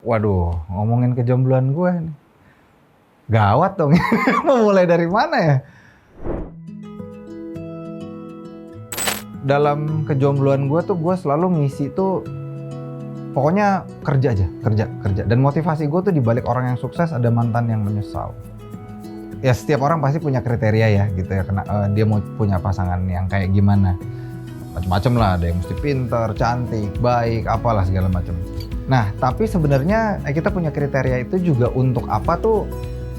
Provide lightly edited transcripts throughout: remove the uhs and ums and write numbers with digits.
Waduh, ngomongin kejombloan gue nih. Gawat dong. Mau mulai dari mana ya? Dalam kejombloan gue tuh gue selalu ngisi tuh pokoknya kerja aja, kerja. Dan motivasi gue tuh dibalik orang yang sukses ada mantan yang menyesal. Ya setiap orang pasti punya kriteria ya gitu ya, dia mau punya pasangan yang kayak gimana. Macam-macam lah, ada yang mesti pinter, cantik, baik, apalah segala macam. Nah, tapi sebenarnya kita punya kriteria itu juga untuk apa tuh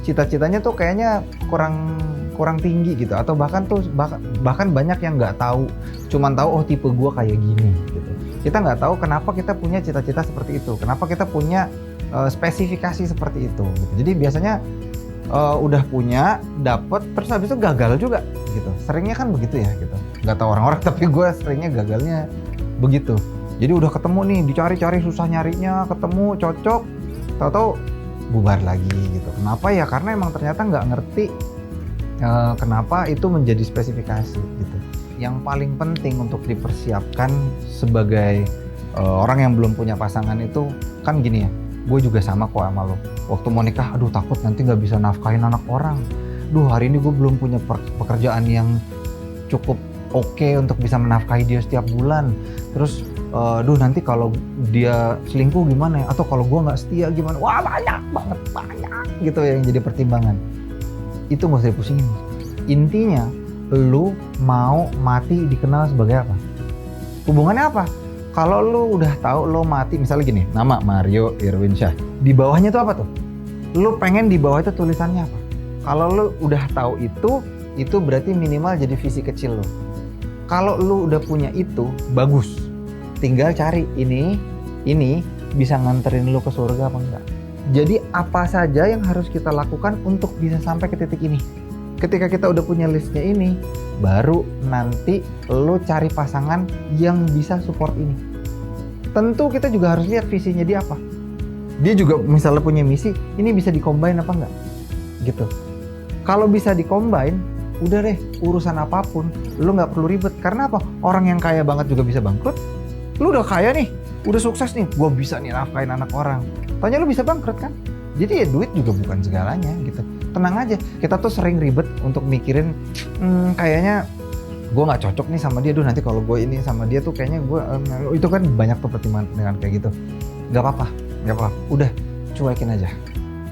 cita-citanya tuh kayaknya kurang tinggi gitu, atau bahkan banyak yang nggak tahu, cuman tahu oh tipe gue kayak gini gitu. Kita nggak tahu kenapa kita punya cita-cita seperti itu, kenapa kita punya spesifikasi seperti itu gitu. Jadi biasanya udah punya, dapet, terus habis itu gagal juga gitu. Seringnya kan begitu ya gitu. Nggak tahu orang-orang tapi gue seringnya gagalnya begitu. Jadi udah ketemu nih, dicari-cari susah nyarinya, ketemu cocok, tahu-tahu bubar lagi gitu. Kenapa ya? Karena emang ternyata nggak ngerti kenapa itu menjadi spesifikasi gitu. Yang paling penting untuk dipersiapkan sebagai orang yang belum punya pasangan itu kan gini ya. Gue juga sama kok sama lo. Waktu mau nikah, aduh takut nanti nggak bisa nafkahin anak orang. Duh hari ini gue belum punya pekerjaan yang cukup oke untuk bisa menafkahi dia setiap bulan. Terus, nanti kalau dia selingkuh gimana ya? Atau kalau gue nggak setia gimana? Wah banyak gitu yang jadi pertimbangan. Itu nggak usah dipusingin. Intinya, lu mau mati dikenal sebagai apa? Hubungannya apa? Kalau lu udah tahu lo mati, misalnya gini, nama Mario Irwinsyah, di bawahnya tuh apa tuh? Lu pengen di bawah itu tulisannya apa? Kalau lu udah tahu itu berarti minimal jadi visi kecil lu. Kalau lu udah punya itu, bagus. Tinggal cari ini bisa nganterin lu ke surga apa enggak. Jadi apa saja yang harus kita lakukan untuk bisa sampai ke titik ini. Ketika kita udah punya listnya ini, baru nanti lo cari pasangan yang bisa support ini. Tentu kita juga harus lihat visinya dia apa. Dia juga misalnya punya misi, ini bisa di-combine apa enggak? Gitu. Kalau bisa di-combine, udah deh, urusan apapun, lo nggak perlu ribet. Karena apa? Orang yang kaya banget juga bisa bangkrut. Lo udah kaya nih, udah sukses nih, gue bisa nih nafkahin anak orang. Tanya lo bisa bangkrut kan? Jadi ya duit juga bukan segalanya gitu. Tenang aja, kita tuh sering ribet untuk mikirin kayaknya gue nggak cocok nih sama dia, nanti kalau gue ini sama dia tuh kayaknya gue itu kan banyak tuh pertimbangan dengan kayak gitu. Nggak apa-apa, udah cuekin aja,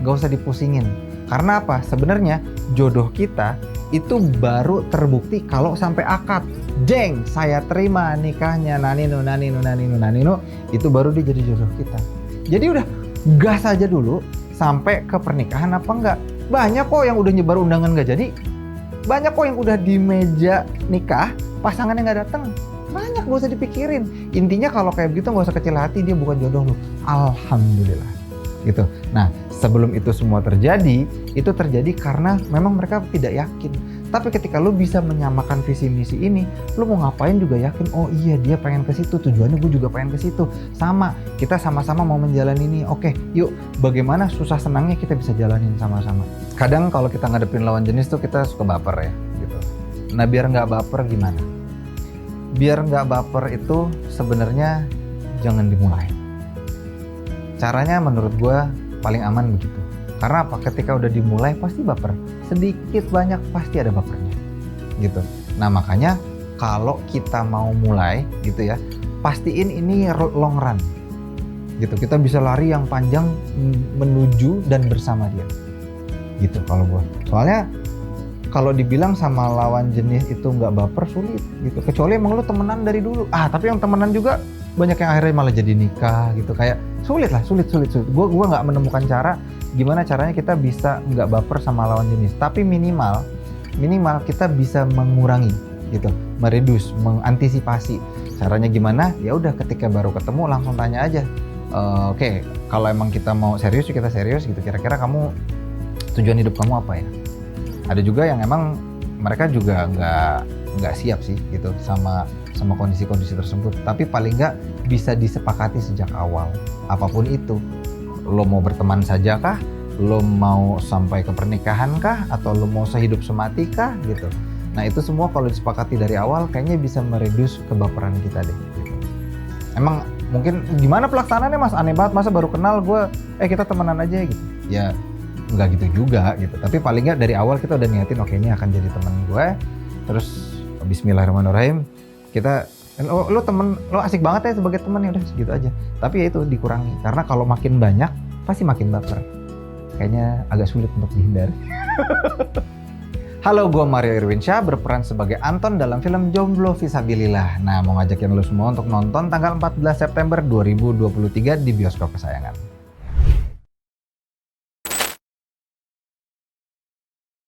nggak usah dipusingin. Karena apa? Sebenarnya jodoh kita itu baru terbukti kalau sampai akad. Jeng, saya terima nikahnya Nanino, itu baru dia jadi jodoh kita. Jadi udah gas aja dulu sampai ke pernikahan apa enggak. Banyak kok yang udah nyebar undangan gak jadi. Banyak kok yang udah di meja nikah pasangannya gak datang. Banyak, gak usah dipikirin. Intinya kalau kayak begitu gak usah kecil hati, dia bukan jodoh lu. Alhamdulillah gitu. Nah sebelum itu semua terjadi, itu terjadi karena memang mereka tidak yakin. Tapi ketika lu bisa menyamakan visi misi ini, lu mau ngapain juga yakin, oh iya dia pengen ke situ, tujuannya gue juga pengen ke situ. Sama, kita sama-sama mau menjalani ini. Oke, yuk bagaimana susah senangnya kita bisa jalanin sama-sama. Kadang kalau kita ngadepin lawan jenis tuh kita suka baper ya gitu. Nah biar nggak baper gimana? Biar nggak baper itu sebenarnya jangan dimulai. Caranya menurut gue paling aman begitu. Karena apa? Ketika udah dimulai pasti baper. Sedikit banyak pasti ada bapernya. Gitu. Nah makanya kalau kita mau mulai gitu ya, pastiin ini long run. Gitu. Kita bisa lari yang panjang menuju dan bersama dia. Gitu kalau gue. Soalnya kalau dibilang sama lawan jenis itu nggak baper sulit gitu. Kecuali emang lu temenan dari dulu. Tapi yang temenan juga banyak yang akhirnya malah jadi nikah gitu. Kayak sulit. Gue nggak menemukan cara gimana caranya kita bisa nggak baper sama lawan jenis. Tapi minimal kita bisa mengurangi gitu, mereduce, mengantisipasi. Caranya gimana? Ya udah ketika baru ketemu langsung tanya aja. Oke, kalau emang kita mau serius kita serius gitu. Kira-kira kamu tujuan hidup kamu apa ya? Ada juga yang emang mereka juga nggak siap sih gitu sama kondisi-kondisi tersebut. Tapi paling nggak bisa disepakati sejak awal. Apapun itu. Lo mau berteman saja kah? Lo mau sampai ke pernikahan kah? Atau lo mau sehidup semati kah? Gitu. Nah itu semua kalau disepakati dari awal kayaknya bisa mereduce kebaperan kita deh. Gitu. Emang mungkin gimana pelaksanaannya mas, aneh banget, masa baru kenal gue, kita temenan aja gitu. Ya nggak gitu juga gitu, tapi paling nggak dari awal kita udah niatin oke ini akan jadi teman gue, terus bismillahirrahmanirrahim kita lo temen, lo asik banget ya sebagai teman, ya udah segitu aja. Tapi ya itu dikurangi, karena kalau makin banyak pasti makin baper, kayaknya agak sulit untuk dihindari. Halo, gue Mario Irwinsyah, berperan sebagai Anton dalam film Jomblo Fisabilillah. Nah, mau ngajakin lo semua untuk nonton tanggal 14 September 2023 di bioskop kesayangan.